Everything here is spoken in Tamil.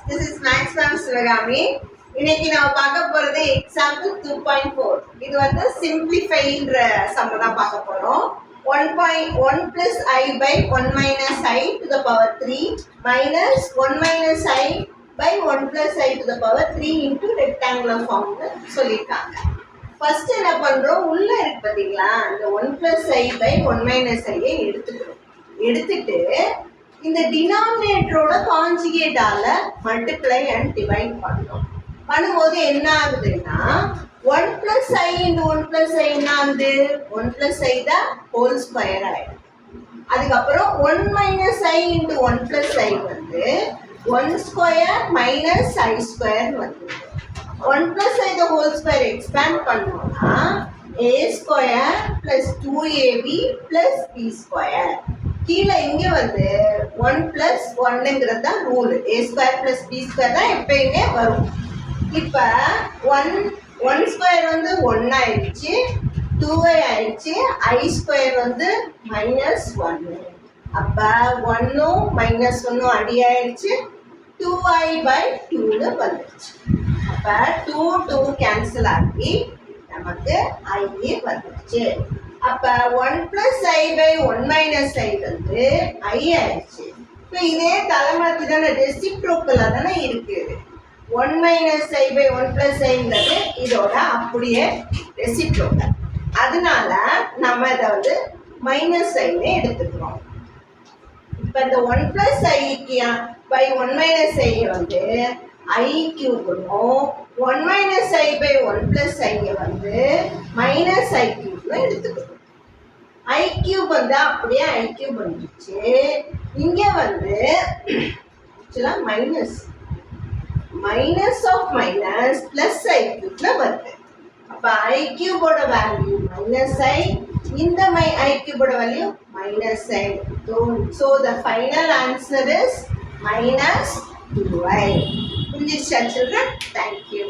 This is Max from Sivagami. இன்னைக்கு நம்ம பார்க்க போறது எக்ஸாம்பிள் 2.4. இது வந்து சிம்பிளிஃபைன்ற சம் தான் பார்க்க போறோம். 1.1 plus I by 1 minus I to the power 3 minus 1 minus I by 1 plus I to the power 3 into rectangular form சொல்லிருக்காங்க. ஃபர்ஸ்ட் என்ன பண்றோம், உள்ள இருக்கு பாத்தீங்களா, அந்த 1 plus I by 1 minus I எடுத்துக்கிறோம். எடுத்துட்டு இந்த டினாமினேட்டரோட கான்ஜுகேட்டால மல்டிப்ளை அண்ட் டிவைட் பண்ணோம். பண்ணும்போது என்ன ஆகுதுன்னா 1 plus I into 1 plus I என்ன ஆகுது, 1 plus I தான் ஹோல் ஸ்கொயர் ஆயிடும். அதுக்கப்புறம் 1 minus I into 1 plus I வந்து 1 ஸ்கொயர் மைனஸ் I ஸ்கொயர் வந்து 1 plus I the whole square expand பண்ணோம்னா a square plus 2ab plus b square. கீழே இங்க வந்து 1 plus 1ங்கிறது தான் rule. a square plus b square தான் எப்பயுமே வரும். இப்போ 1 ஸ்கொயர் வந்து 1 ஆயிடுச்சு, 2 ஆயிடுச்சு, i ஸ்கொயர் வந்து -1. அப்போ 1ம் -1ம் அடி ஆயிடுச்சு, 2i by 2ன்னு வந்துடுச்சு. அப்போ 2 கேன்சல் ஆகி நமக்கு i வந்துடுச்சு. அப்போ 1 plus I by 1 minus I வந்து I ஆயிடுச்சு. இப்போ இதே தலைமாற்றி தானே, ரெசிப்ரோக்கலாக தானே இருக்குது. 1 minus I by 1 plus Iங்கிறது இதோட அப்படியே ரெசிப்ரோக்கல். அதனால நம்ம இதை வந்து மைனஸ் ஐன்னு எடுத்துக்கிறோம். இப்போ இந்த 1 plus I by 1 minus I வந்து I கியூப்னும் 1 minus I by 1 plus I வந்து மைனஸ் I கியூப்னு எடுத்துக்கிறோம். I கியூப் வந்து அப்படியே I கியூப் வந்துச்சு. இங்கே வந்து minus of minus plus I கியூப்ல வருது. அப்போ I கியூபோட வேல்யூ மைனஸ் I, இந்த I கியூபோட value minus I. So the final answer is -2i. புரிஞ்சிருச்சா children? Thank you.